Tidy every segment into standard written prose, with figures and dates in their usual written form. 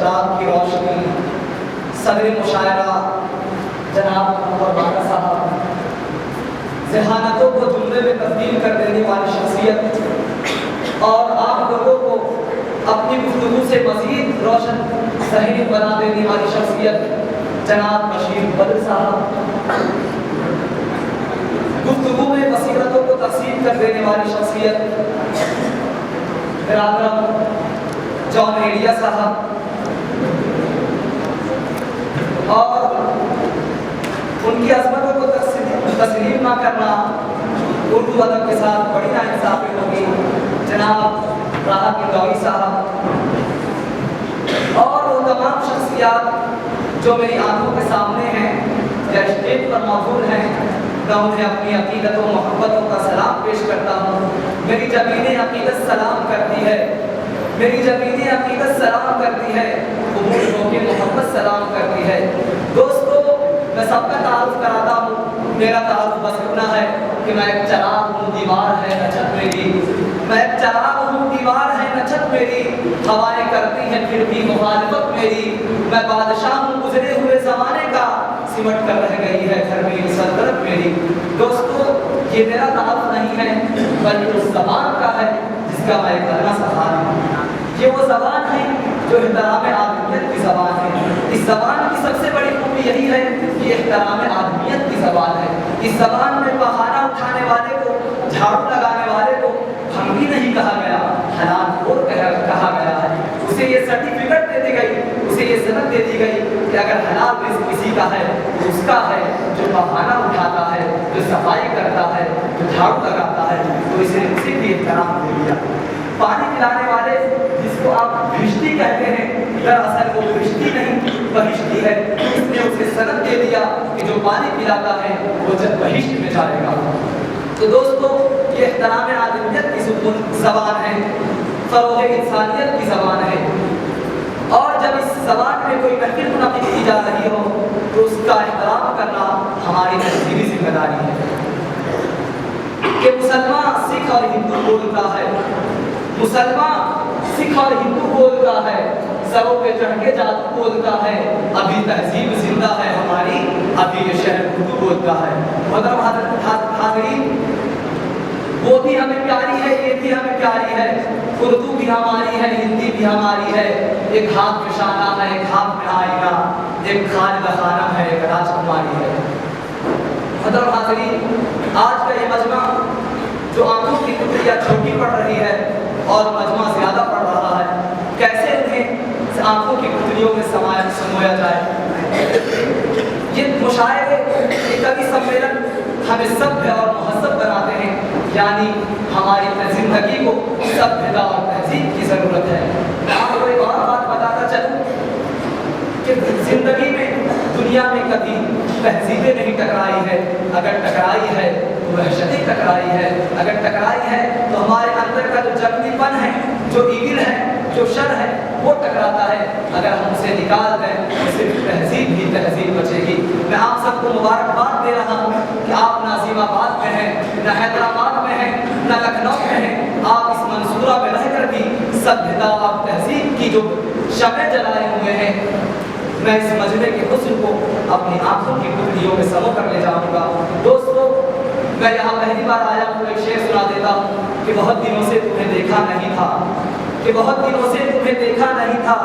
चराग की रोशनी, सदर मुशायरा जनाब अनवर बाका साहब, ज़हानतों को जुमले में तब्दील कर देने वाली शख्सियत और आप लोगों को अपनी गुफ्तगू से मज़ीद रोशन सही बना देने वाली शख्सियत जनाब बशीर बद्र साहब, गुफ्तगू में बसीरतों को तकसीम कर देने वाली शख्सियत बिरादर जॉन एडिया साहब, और उनकी अज़मतों को तस्लीम ना करना उर्दू अदब के साथ बड़ी नाइंसाफ़ी होगी जनाब राहत इंदौरी साहब, और वो तमाम शख्सियात जो मेरी आंखों के सामने हैं या स्टेज पर मौजूद हैं, मैं उन्हें अपनी अकीदत व मोहब्बतों का सलाम पेश करता हूँ। मेरी ज़मीन अकीदत सलाम करती है, मेरी ज़मीन अकीदत सलाम करती है, कबूल होके मोहब्बत सलाम करती है। दोस्तों, मैं सबका तारुफ कराता हूँ। मेरा तारुफ बस इतना है कि मैं एक चराग हूँ, दीवार है न छत मेरी, मैं एक चराग हूँ, दीवार है न छत मेरी, हवाएं करती हैं फिर भी मुखालिफत मेरी, मैं बादशाह हूँ गुजरे हुए ज़माने का, सिमट कर रह गई है घर मेरी सल्तनत मेरी। दोस्तों, ये मेरा तारुफ नहीं है बल्कि उस ज़बान का है जिसका मैं करना सहारा हूँ। ये वो ज़बान है जो एहतराम आदमियत की ज़बान है। इस ज़बान की सबसे बड़ी खूबी यही है कि एहतराम आदमियत की ज़बान है। इस ज़बान में बहाना उठाने वाले को, झाड़ू लगाने वाले को भंगी नहीं कहा गया, हलाल खोर कहा गया है। उसे ये सर्टिफिकेट दे दी गई, उसे ये सनद दे दी गई कि अगर हलाल रिज़्क़ किसी का है तो उसका है। जो बहाना उठाता है, जो सफाई करता है, जो झाड़ू लगाता है, तो इसे उसे भी एहतराम दे दिया। पानी पिलाने वाले जिसको आप भिश्ती कहते हैं, दरअसल वो भिश्ती नहीं बहिश्ती है, इसने उसे सनद दे दिया कि जो पानी पिलाता है वो जब बहिश्त में जाएगा। तो दोस्तों, ये एहतराम आदमियत की ज़बान है, फ़रोग़ इंसानियत की ज़बान है। और जब इस ज़बान में कोई महफ़िल मुनक़िद की जा रही हो तो उसका एहतराम करना हमारी तहज़ीबी ज़िम्मेदारी है। कि मुसलमान सिख और हिंदू बोलता है, मुसलमान सिख और हिंदू बोलता है, सरों पे चढ़ के जादू बोलता है, अभी तहजीब जिंदा है हमारी, अभी ये शहर उर्दू बोलता है। मतलब हाज़रीन, वो भी हमें प्यारी है, ये भी हमें प्यारी है, उर्दू भी हमारी है, हिंदी भी हमारी है। एक हाथ में शाना है, एक हाथ में आईना, एक खालिदा खाना है, एक राजकुमारी है। मतलब हाज़रीन, आज का ये मजमा जो आंखों की टुकड़ियाँ छोटी पड़ रही है और मजमा ज़्यादा पड़ रहा है, कैसे उन्हें आंखों की पुतलियों में समोया जाए। ये मुशायरे, ये कवि सम्मेलन हमें सभ्य और मुहज़्ज़ब बनाते हैं, यानी हमारी ज़िंदगी को सभ्यता और तहज़ीब की ज़रूरत है। मैं आपको एक और बात बताता चलूँ कि ज़िंदगी में, दुनिया में कभी तहज़ीबें नहीं टकराई है। अगर टकराई है तो वहशतें टकराई है। अगर टकराई है तो हमारे अंदर का जो जंगलीपन है, जो ईगिल है, जो शर है, वो टकराता है। अगर हम उसे निकाल दें तो सिर्फ तहज़ीब ही तहज़ीब बचेगी। मैं आप सबको मुबारकबाद दे रहा हूँ कि आप नाज़िमाबाद में हैं, न हैदराबाद में हैं, न लखनऊ में हैं। आप इस मंसूरा में रहकर भी सभ्यता और तहज़ीब की जो शम्में जलाए हुए हैं, मैं इस मजमे के हुस्न को अपनी आंखों की पुतलियों में समो कर ले जाऊँगा। दोस्तों, मैं यहाँ पहली बार आया हूँ, एक शेर सुना देता हूँ कि बहुत दिनों से तुम्हें देखा नहीं था, कि बहुत दिनों से तुम्हें देखा नहीं था,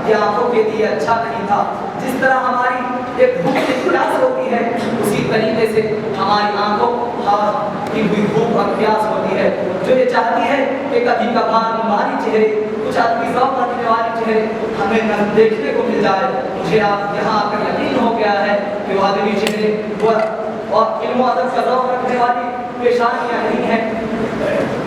ये आंखों के लिए अच्छा नहीं था। जिस तरह हमारी एक भूख की प्यास होती है, उसी तरीके से हमारी आंखों की भी भूख और प्यास होती है, जो ये चाहती है कि कभी कभार हमारी चेहरे, कुछ आदमी ज़ौक़ रखने वाले चेहरे हमें देखने को मिल जाए। मुझे आप यहाँ आकर यकीन हो गया है कि वो आदमी चेहरे और इल्म अदब का ज़ौक़ रखने वाली पेशानियाँ नहीं हैं।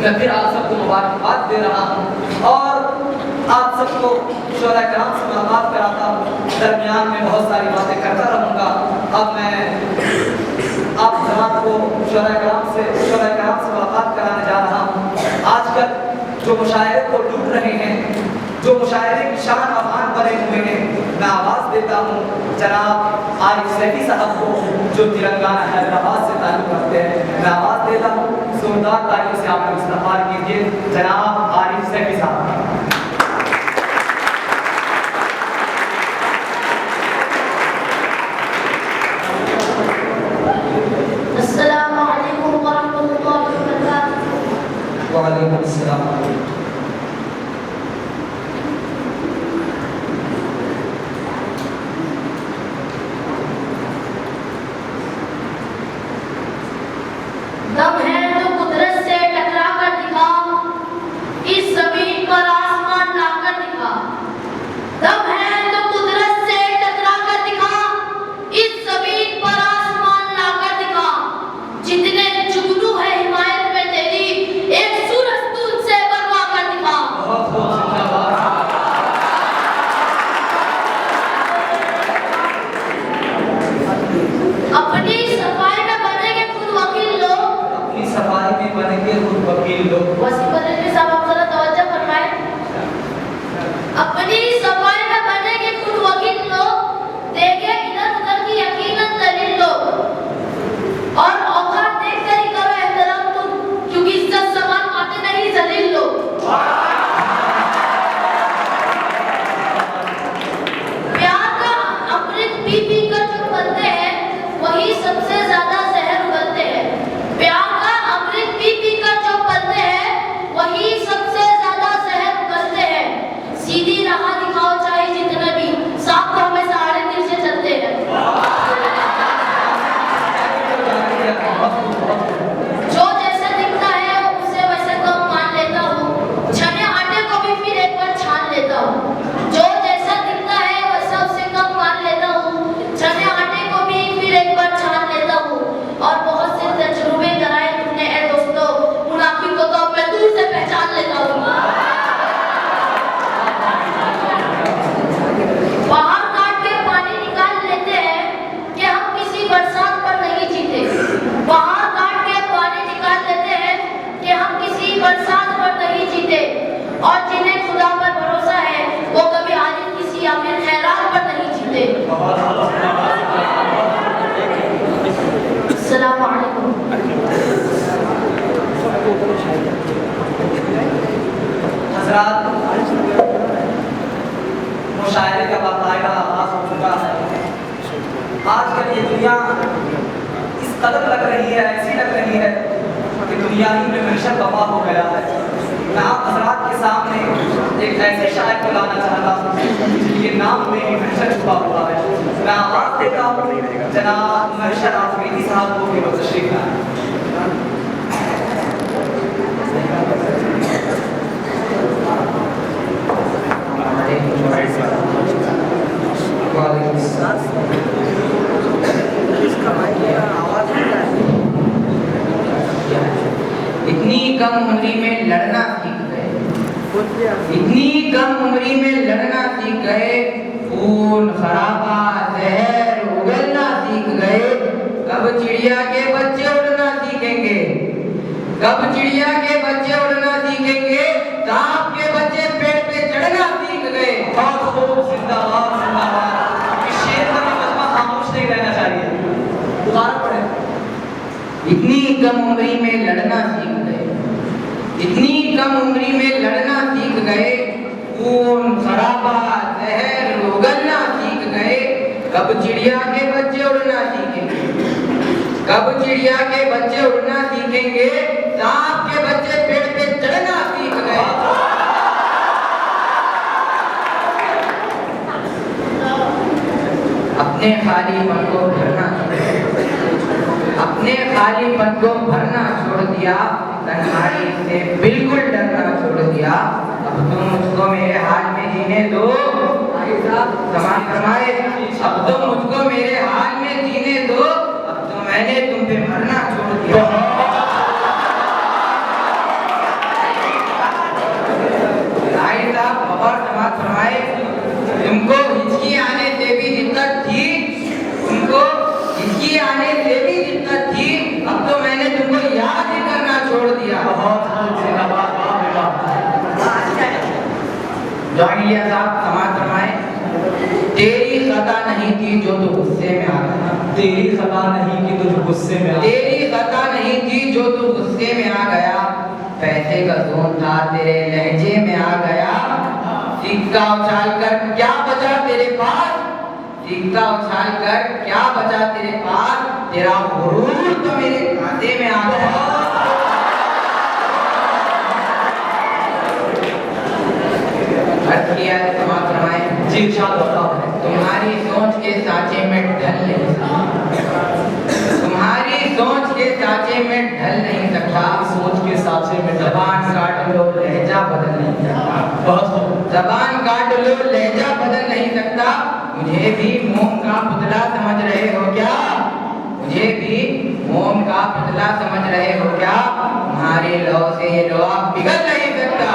मैं फिर आप सबको मुबारकबाद दे रहा हूँ और आप सबको शोरा कराम से मुलाकात कराता हूँ। दरमियान में बहुत सारी बातें करता रहूँगा। अब मैं आप जनाब को शोरा कराम से मुलाकात कराने जा रहा हूँ। आजकल जो मुशायरे को लूट रहे हैं, जो मुशायरे की शान अफान बने हुए हैं, मैं आवाज़ देता हूँ जनाब आरिफ सैफी साहब को, जो तेलंगाना हैदराबाद से ताल्लुक़ रखते हैं। मैं आवाज़ देता हूँ, जोरदार तालियों से आप लोग इस्तक़बाल कीजिए जनाब आरिफ सैफी साहब। मुशायरे का बाकायदा आगाज हो चुका है। आजकल ये दुनिया इस कदर लग रही है, ऐसी लग रही है कि दुनिया ही में मैशर तबाह हो गया है। मैं आप हजरात के सामने एक ऐसे शायर को लाना चाहता हूँ जिनके नाम में ही मैशर छुपा हुआ है। मैं आवाज़ देता हूँ जनाब मैशर आफरीदी साहब को कि वो तशरीफ लाएं। इतनी कम उम्री में लड़ना सीख गए, इतनी कम उम्री में लड़ना सीख गए, खून खराबा जहर उगलना सीख गए। कब चिड़िया के बच्चे उड़ना सीखेंगे, कब चिड़िया के बच्चे उड़ना सीखेंगे, सांप के बच्चे पेड़ पे चढ़ना सीख गए। बहुत खूब, जिंदाबाद जिंदाबाद। इस शेर का भी मजमा खामोश नहीं रहना चाहिए। दोबारा पढ़ें। इतनी कम उम्री में लड़ना सीख गए, इतनी कम उम्री में लड़ना सीख गए, खून खराबा जहर उगलना सीख गए। कब चिड़िया के बच्चे उड़ना सीखेंगे, कब चिड़िया के बच्चे उड़ना सीखेंगे, सांप के बच्चे पेड़ पे चढ़ना सीख गए। अपने खालीपन को भरना, अपने खालीपन को भरना छोड़ दिया, तन्हाई से बिल्कुल डरना छोड़ दिया। अब तुम मुझको मेरे हाल में जीने दो, समाज फरमाए, अब तुम मुझको मेरे हाल में जीने दो, अब तो मैंने तुम पे मरना छोड़ दिया। साहब और समाज फरमाए, तुमको हिचकी आने से भी दिक्कत थी, तुमको हिचकी आने से भी दिक्कत थी, अब तो मैंने तुमको याद ही करना छोड़ दिया। जॉइनिया साहब समाज फरमाए, तेरी खता नहीं थी जो तू गुस्से में आ गया, तेरी खता नहीं कि तुझ गुस्से में आ, तेरी खता नहीं थी जो तू गुस्से में आ गया। पैसे का जोन था तेरे लहजे में आ गया, सिक्का उछाल कर क्या बचा तेरे पास, सिक्का उछाल कर क्या बचा तेरे पास, तेरा गुरूर तो मेरे खाते में आ गया। अर्थ किया है समाज फरमाए, जी इरशाद बताओ। तुम्हारी सोच के साँचे में ढल नहीं, तुम्हारी सोच के साँचे में ढल नहीं सकता, सोच के साँचे में जबान काट लो लहजा बदल नहीं सकता, बहुत जबान काट लो लहजा बदल नहीं सकता। मुझे भी मोम का पुतला समझ रहे हो क्या, मुझे भी मोम का पुतला समझ रहे हो क्या, तुम्हारे लौ से ये लोहा पिघल नहीं सकता।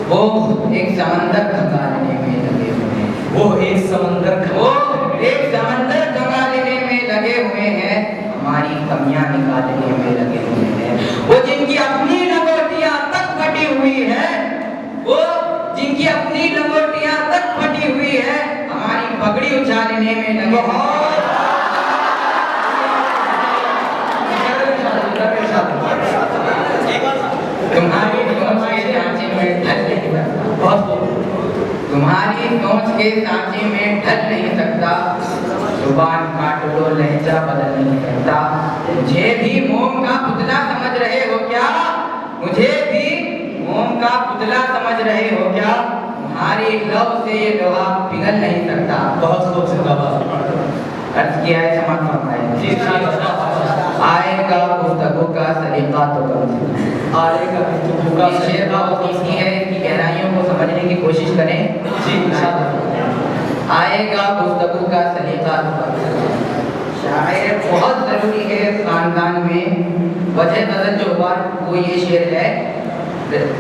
वो एक समंदर खंगा लेने में लगे हुए हैं, वो एक समंदर वो एक समंदर खंगा लेने में लगे हुए हैं, हमारी कमियां निकालने में लगे हुए हैं। वो जिनकी अपनी लंगोटियां तक फटी हुई है, वो जिनकी अपनी लंगोटियां तक फटी हुई है, हमारी पगड़ी उछालने में लगे हैं। तुम्हारी सोच के सांचे में ढल नहीं सकता, तुम्हारी सोच के सांचे में ढल नहीं सकता, जुबान काट लो लहजा बदल नहीं सकता। मुझे भी मोम का पुतला समझ रहे हो क्या, मुझे भी मोम का पुतला समझ रहे हो क्या, तुम्हारी लव से ये लोहा पिघल नहीं सकता। बहुत खूब, जिंदाबाद। अर्थ किया है समाज फरमाए, जी आएगा गुफ्तगू का सलीका तो कम आएगा गुफ्तगू का शेर बहुत ईजी है, इसकी गहराइयों को समझने की कोशिश करें। जी आएगा गुफ्तगू का सलीका तो कम। शायर बहुत जरूरी है खानदान में। वजह गजल जो हुआ वो ये शेर है,